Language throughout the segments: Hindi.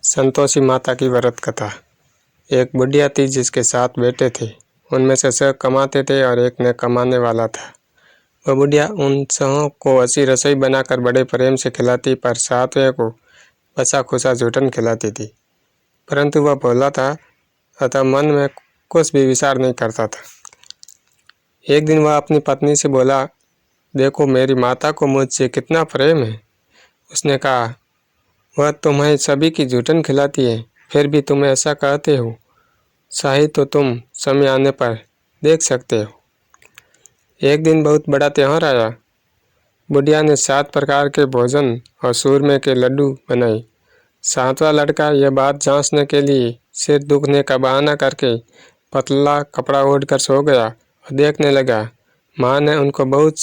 संतोषी माता की व्रत कथा। एक बुढ़िया थी जिसके 7 बेटे थे। उनमें से 6 कमाते थे और एक न कमाने वाला था। वह बुढ़िया उन 6 को अच्छी रसोई बनाकर बड़े प्रेम से खिलाती, पर 7वें को बचा खुचा जूठन खिलाती थी। परंतु वह भोला था, अतः मन में कुछ भी विचार नहीं करता था। एक दिन वह अपनी पत्नी से बोला, देखो मेरी माता को मुझसे कितना प्रेम है। उसने कहा, वह तुम्हें सभी की जूठन खिलाती है, फिर भी तुम ऐसा कहते हो। शाही तो तुम समय आने पर देख सकते हो। एक दिन बहुत बड़ा त्योहार आया। बुढ़िया ने 7 प्रकार के भोजन और सूरमे के लड्डू बनाए। 7वां लड़का यह बात जांचने के लिए सिर दुखने का बहाना करके पतला कपड़ा ओढ़कर सो गया और देखने लगा। माँ ने उनको बहुत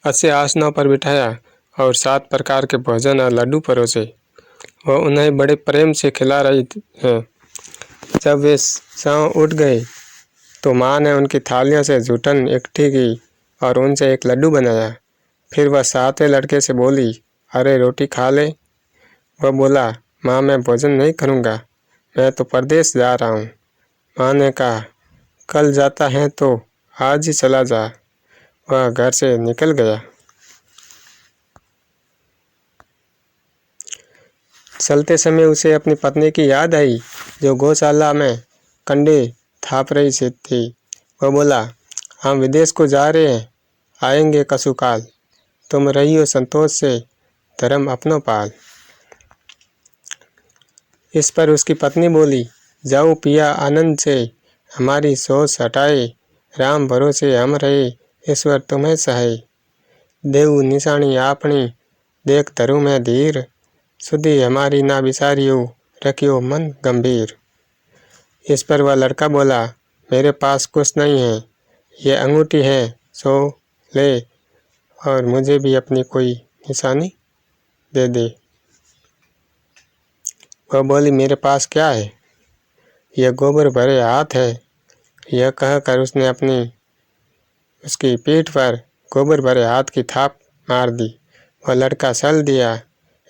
अच्छे आसनों पर बिठाया और 7 प्रकार के भोजन और लड्डू परोसे। वह उन्हें बड़े प्रेम से खिला रही है। जब वे 7 उठ गए तो माँ ने उनकी थालियों से जूठन इकट्ठी की और उनसे एक लड्डू बनाया। फिर वह 7वें लड़के से बोली, अरे रोटी खा ले। वह बोला, माँ मैं भोजन नहीं करूँगा, मैं तो परदेश जा रहा हूँ। माँ ने कहा, कल जाता है तो आज ही चला जा। वह घर से निकल गया। चलते समय उसे अपनी पत्नी की याद आई, जो गौशाला में कंडे थाप रही से थी। वह बोला, हम विदेश को जा रहे हैं, आएंगे कसुकाल। तुम रहियो संतोष से, धर्म अपनो पाल। इस पर उसकी पत्नी बोली, जाओ पिया आनंद से, हमारी सोच हटाए। राम भरोसे हम रहे, ईश्वर तुम्हें सहाय। देव निशानी आपनी, देख धरू में धीर। सुधी हमारी ना बिसारियो, रखियो मन गंभीर। इस पर वह लड़का बोला, मेरे पास कुछ नहीं है, ये अंगूठी है, सो ले और मुझे भी अपनी कोई निशानी दे दे। वह बोली, मेरे पास क्या है, यह गोबर भरे हाथ है। यह कहकर उसने उसकी पीठ पर गोबर भरे हाथ की थाप मार दी। वह लड़का चल दिया।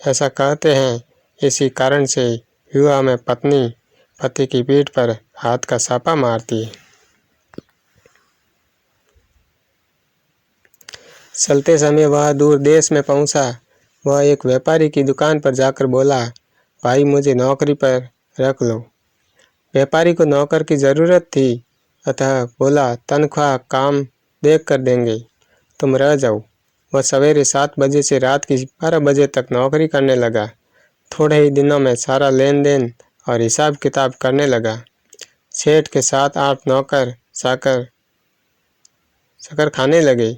ऐसा कहते हैं, इसी कारण से विवाह में पत्नी पति की पीठ पर हाथ का छापा मारती है। चलते समय वह दूर देश में पहुंचा। वह एक व्यापारी की दुकान पर जाकर बोला, भाई मुझे नौकरी पर रख लो। व्यापारी को नौकर की ज़रूरत थी, अतः बोला, तनख्वाह काम देख कर देंगे, तुम रह जाओ। वह सवेरे 7 बजे से रात की 12 बजे तक नौकरी करने लगा। थोड़े ही दिनों में सारा लेन देन और हिसाब किताब करने लगा। सेठ के 7-8 नौकर शक्कर खाने लगे।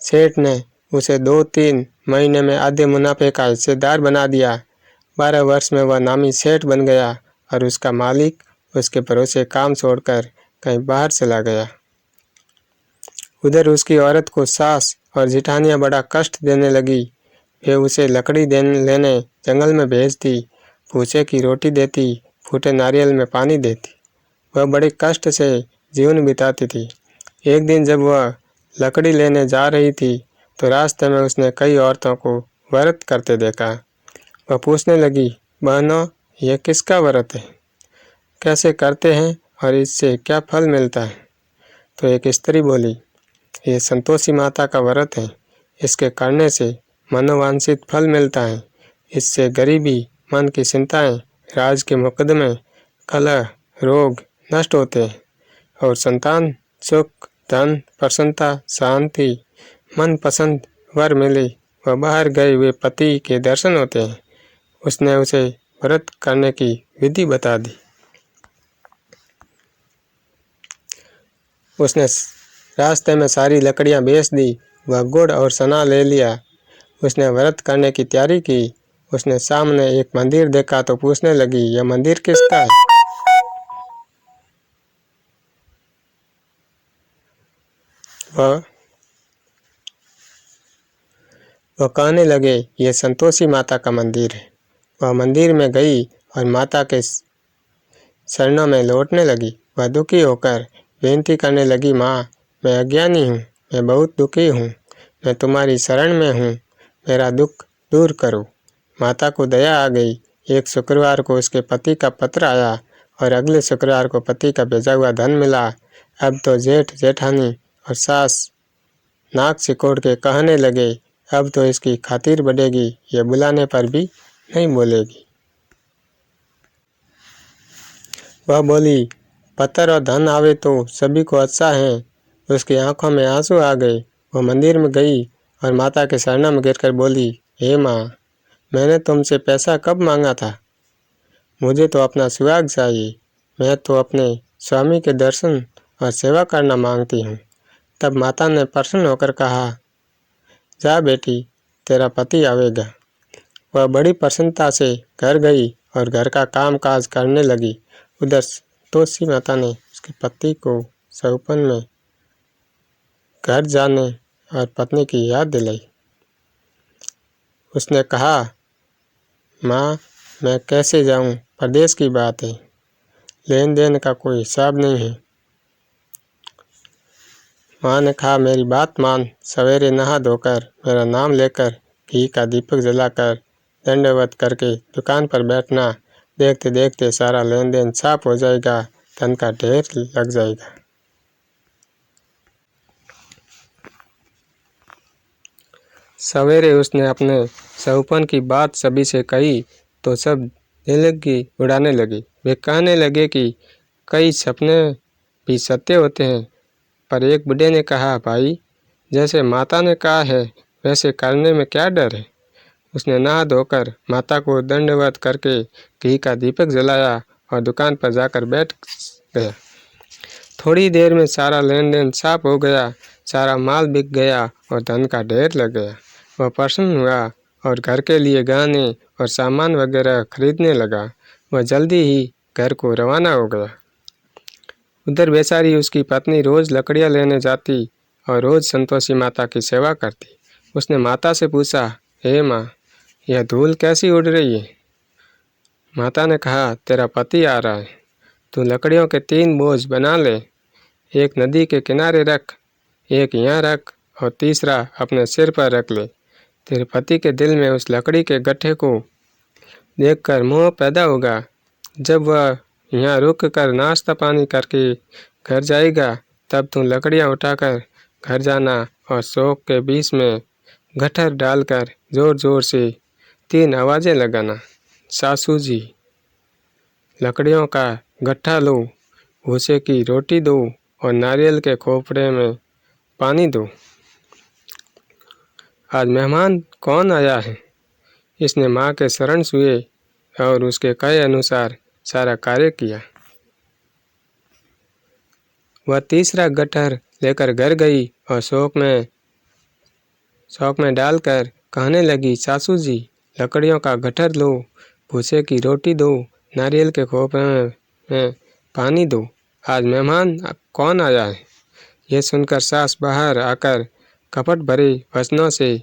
सेठ ने उसे 2-3 महीने में आधे मुनाफे का हिस्सेदार बना दिया। 12 वर्ष में वह नामी सेठ बन गया और उसका मालिक उसके भरोसे काम छोड़कर कहीं बाहर चला गया। उधर उसकी औरत को सास और जिठानियाँ बड़ा कष्ट देने लगी। वे उसे लकड़ी लेने जंगल में भेजती, भूसे की रोटी देती, फूटे नारियल में पानी देती। वह बड़े कष्ट से जीवन बिताती थी। एक दिन जब वह लकड़ी लेने जा रही थी तो रास्ते में उसने कई औरतों को व्रत करते देखा। वह पूछने लगी, बहनों यह किसका व्रत है, कैसे करते हैं और इससे क्या फल मिलता है? तो एक स्त्री बोली, ये संतोषी माता का व्रत है, इसके करने से मनोवांछित फल मिलता है। इससे गरीबी, मन की चिंताएं, राज के मुकदमे, कलह, रोग नष्ट होते हैं और संतान, सुख, धन, प्रसन्नता, शांति, मन पसंद वर मिले व बाहर गए हुए पति के दर्शन होते हैं। उसने उसे व्रत करने की विधि बता दी। उसने रास्ते में सारी लकड़ियां बेच दी, वह गुड़ और सना ले लिया। उसने व्रत करने की तैयारी की। उसने सामने एक मंदिर देखा तो पूछने लगी, यह मंदिर किसका है? वह कहने लगे, यह संतोषी माता का मंदिर है। वह मंदिर में गई और माता के शरणों में लौटने लगी। वह दुखी होकर बेनती करने लगी, माँ मैं अज्ञानी हूँ, मैं बहुत दुखी हूँ, मैं तुम्हारी शरण में हूँ, मेरा दुख दूर करो। माता को दया आ गई। एक शुक्रवार को उसके पति का पत्र आया और अगले शुक्रवार को पति का भेजा हुआ धन मिला। अब तो जेठ जेठानी और सास नाक सिकोड़ के कहने लगे, अब तो इसकी खातिर बढ़ेगी, ये बुलाने पर भी नहीं बोलेगी। वह बोली, पत्थर और धन आवे तो सभी को अच्छा है। उसकी आंखों में आंसू आ गए। वह मंदिर में गई और माता के शरणों में गिरकर बोली, हे माँ, मैंने तुमसे पैसा कब मांगा था? मुझे तो अपना सुहाग चाहिए। मैं तो अपने स्वामी के दर्शन और सेवा करना मांगती हूँ। तब माता ने प्रसन्न होकर कहा, जा बेटी, तेरा पति आवेगा। वह बड़ी प्रसन्नता से घर गई और घर का काम काज करने लगी। उधर तुलसी माता ने उसके पति को सौपन में घर जाने और पत्नी की याद दिलाई। उसने कहा, माँ, मैं कैसे जाऊँ? परदेश की बात है, लेन देन का कोई हिसाब नहीं है। माँ ने कहा, मेरी बात मान, सवेरे नहा धोकर मेरा नाम लेकर घी का दीपक जलाकर दंडवत करके दुकान पर बैठना। देखते देखते सारा लेन देन साफ हो जाएगा, धन का ढेर लग जाएगा। सवेरे उसने अपने सौपन की बात सभी से कही तो सब दिलगी उड़ाने लगे। वे कहने लगे कि कई सपने भी सत्य होते हैं। पर एक बूढ़े ने कहा, भाई, जैसे माता ने कहा है वैसे करने में क्या डर है? उसने नहा धोकर माता को दंडवत करके घी का दीपक जलाया और दुकान पर जाकर बैठ गया। थोड़ी देर में सारा लेन देन साफ हो गया, सारा माल बिक गया और धन का ढेर लग गया। वह प्रसन्न हुआ और घर के लिए गहने और सामान वगैरह खरीदने लगा। वह जल्दी ही घर को रवाना हो गया। उधर बेचारी उसकी पत्नी रोज लकड़ियाँ लेने जाती और रोज संतोषी माता की सेवा करती। उसने माता से पूछा, हे माँ, यह धूल कैसी उड़ रही है? माता ने कहा, तेरा पति आ रहा है, तू लकड़ियों के 3 बोझ बना ले। एक नदी के किनारे रख, एक यहाँ रख और तीसरा अपने सिर पर रख ले। तेरे पति के दिल में उस लकड़ी के गट्ठे को देखकर मोह पैदा होगा। जब वह यहाँ रुक कर नाश्ता पानी करके घर जाएगा, तब तू लकड़ियाँ उठाकर घर जाना और शौक के बीच में गट्ठर डालकर जोर जोर से 3 आवाज़ें लगाना, सासू जी, लकड़ियों का गट्ठा लो, भूसे की रोटी दो और नारियल के खोपड़े में पानी दो। आज मेहमान कौन आया है? इसने माँ के शरण छुए और उसके कहे अनुसार सारा कार्य किया। वह तीसरा गट्ठर लेकर घर गई और शौक में डालकर कहने लगी, सासू जी, लकड़ियों का गट्ठर लो, भूसे की रोटी दो, नारियल के खोपड़े में पानी दो। आज मेहमान कौन आया है? यह सुनकर सास बाहर आकर कपट भरे वचनों से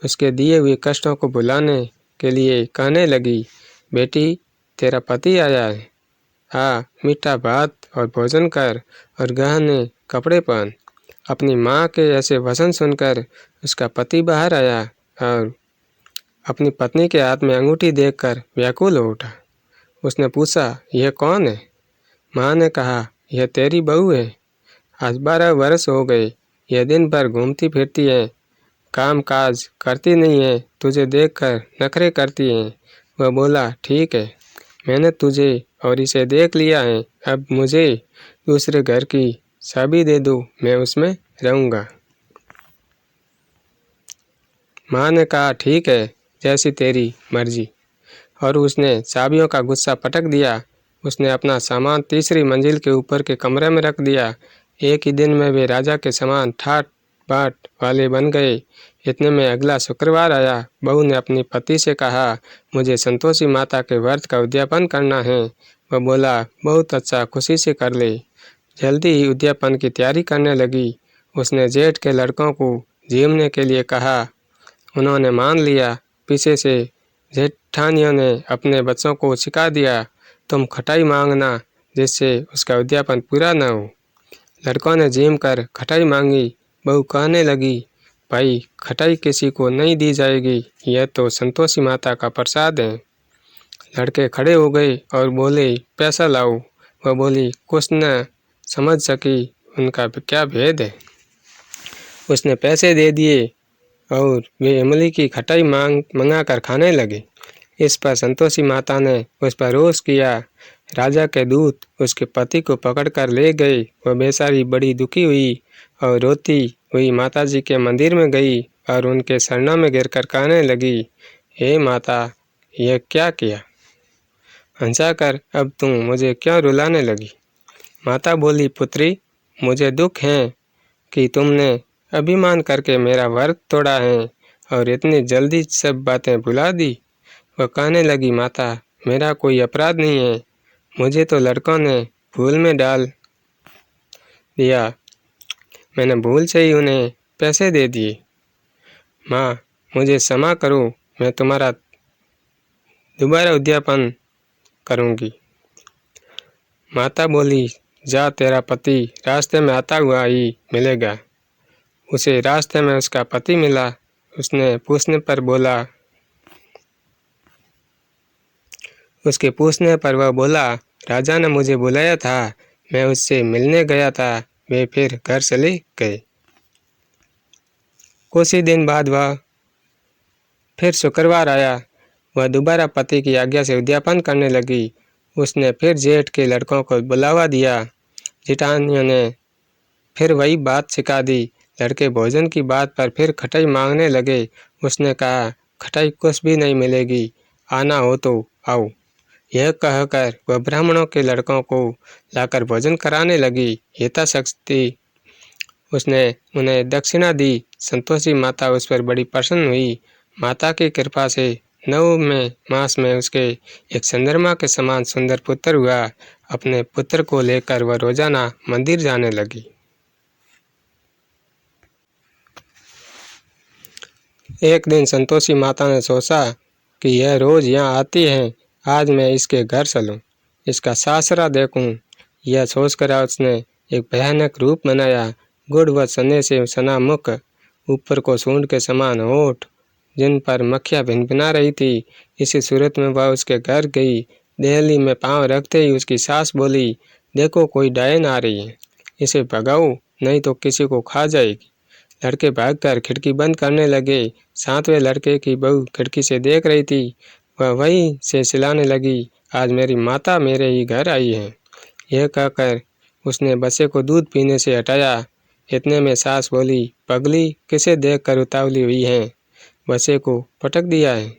उसके दिए हुए कष्टों को भुलाने के लिए कहने लगी, बेटी, तेरा पति आया है, आ, मीठा भात और भोजन कर और गहने कपड़े पहन। अपनी माँ के ऐसे वचन सुनकर उसका पति बाहर आया और अपनी पत्नी के हाथ में अंगूठी देखकर व्याकुल हो उठा। उसने पूछा, यह कौन है? माँ ने कहा, यह तेरी बहू है। आज 12 वर्ष हो गए, यह दिन भर घूमती फिरती है, काम काज करती नहीं है, तुझे देखकर नखरे करती है। वह बोला, ठीक है, मैंने तुझे और इसे देख लिया है, अब मुझे दूसरे घर की चाबी दे दो, मैं उसमें रहूँगा। माँ ने कहा, ठीक है, जैसी तेरी मर्जी। और उसने चाबियों का गुस्सा पटक दिया। उसने अपना सामान तीसरी मंजिल के ऊपर के कमरे में रख दिया। एक ही दिन में वे राजा के समान ठाट बाट वाले बन गए। इतने में अगला शुक्रवार आया। बहू ने अपनी पति से कहा, मुझे संतोषी माता के व्रत का उद्यापन करना है। वह बोला, बहुत अच्छा, खुशी से कर ले। जल्दी ही उद्यापन की तैयारी करने लगी। उसने जेठ के लड़कों को झीमने के लिए कहा। उन्होंने मान लिया। पीछे से जेठानियों ने अपने बच्चों को सिखा दिया, तुम खटाई मांगना जिससे उसका उद्यापन पूरा न हो। लड़कों ने झीम कर खटाई मांगी। बहू कहने लगी, भाई खटाई किसी को नहीं दी जाएगी, यह तो संतोषी माता का प्रसाद है। लड़के खड़े हो गए और बोले, पैसा लाओ। वह बोली, कुछ न समझ सकी उनका क्या भेद है। उसने पैसे दे दिए और वे इमली की खटाई मंगा कर खाने लगे। इस पर संतोषी माता ने उस पर रोष किया। राजा के दूत उसके पति को पकड़कर ले गए। वह बेचारी बड़ी दुखी हुई और रोती हुई माताजी के मंदिर में गई और उनके शरणों में गिरकर कहने लगी, हे माता, यह क्या किया? हंसाकर अब तुम मुझे क्यों रुलाने लगी? माता बोली, पुत्री, मुझे दुख है कि तुमने अभिमान करके मेरा व्रत तोड़ा है और इतनी जल्दी सब बातें भुला दी। वह कहने लगी, माता, मेरा कोई अपराध नहीं है, मुझे तो लड़कों ने भूल में डाल दिया, मैंने भूल से ही उन्हें पैसे दे दिए। माँ, मुझे क्षमा करो, मैं तुम्हारा दोबारा उद्यापन करूँगी। माता बोली, जा, तेरा पति रास्ते में आता हुआ ही मिलेगा। उसे रास्ते में उसका पति मिला। उसके पूछने पर वह बोला, राजा ने मुझे बुलाया था, मैं उससे मिलने गया था। वे फिर घर चले गए। कुछ ही दिन बाद वह फिर शुक्रवार आया। वह दोबारा पति की आज्ञा से उद्यापन करने लगी। उसने फिर जेठ के लड़कों को बुलावा दिया। जिठानियों ने फिर वही बात सिखा दी। लड़के भोजन की बात पर फिर खटाई मांगने लगे। उसने कहा, खटाई कुछ भी नहीं मिलेगी, आना हो तो आओ। यह कहकर वह ब्राह्मणों के लड़कों को लाकर भोजन कराने लगी। यथाशक्ति उसने उन्हें दक्षिणा दी। संतोषी माता उस पर बड़ी प्रसन्न हुई। माता की कृपा से 9वें मास में उसके एक चंद्रमा के समान सुंदर पुत्र हुआ। अपने पुत्र को लेकर वह रोजाना मंदिर जाने लगी। एक दिन संतोषी माता ने सोचा कि यह रोज यहाँ आती है, आज मैं इसके घर चलूं, इसका सासरा देखूं। यह सोचकर उसने एक भयानक रूप बनाया। गुड़ व चने से सना मुख, ऊपर को सूंड के समान होठ, जिन पर मक्खियाँ भिनभिना रही थी। इसी सूरत में वह उसके घर गई। देहली में पांव रखते ही उसकी सास बोली, देखो, कोई डायन आ रही है, इसे भगाओ, नहीं तो किसी को खा जाएगी। लड़के भागकर खिड़की बंद करने लगे। 7वें लड़के की बहू खिड़की से देख रही थी। वह वहीं से चिल्लाने लगी, आज मेरी माता मेरे ही घर आई है। यह कहकर उसने बच्चे को दूध पीने से हटाया। इतने में सास बोली, पगली, किसे देखकर उतावली हुई है? बच्चे को पटक दिया है।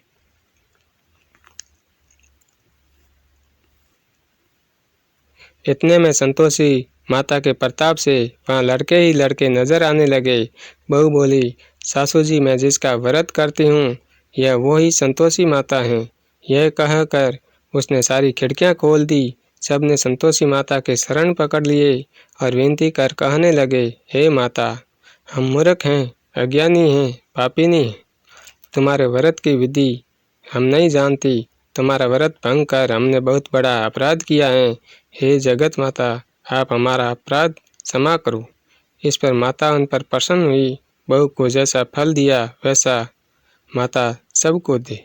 इतने में संतोषी माता के प्रताप से वहाँ लड़के ही लड़के नजर आने लगे। बहू बोली, सासू जी, मैं जिसका व्रत करती हूँ, यह वो ही संतोषी माता हैं। यह कहकर उसने सारी खिड़कियाँ खोल दी। सब ने संतोषी माता के शरण पकड़ लिए और विनती कर कहने लगे, हे माता, हम मूर्ख हैं, अज्ञानी हैं, पापिनी हैं। तुम्हारे व्रत की विधि हम नहीं जानती। तुम्हारा व्रत भंग कर हमने बहुत बड़ा अपराध किया है। हे जगत माता, आप हमारा अपराध क्षमा करो। इस पर माता उन पर प्रसन्न हुई। बहू को जैसा फल दिया वैसा माता सबको दे।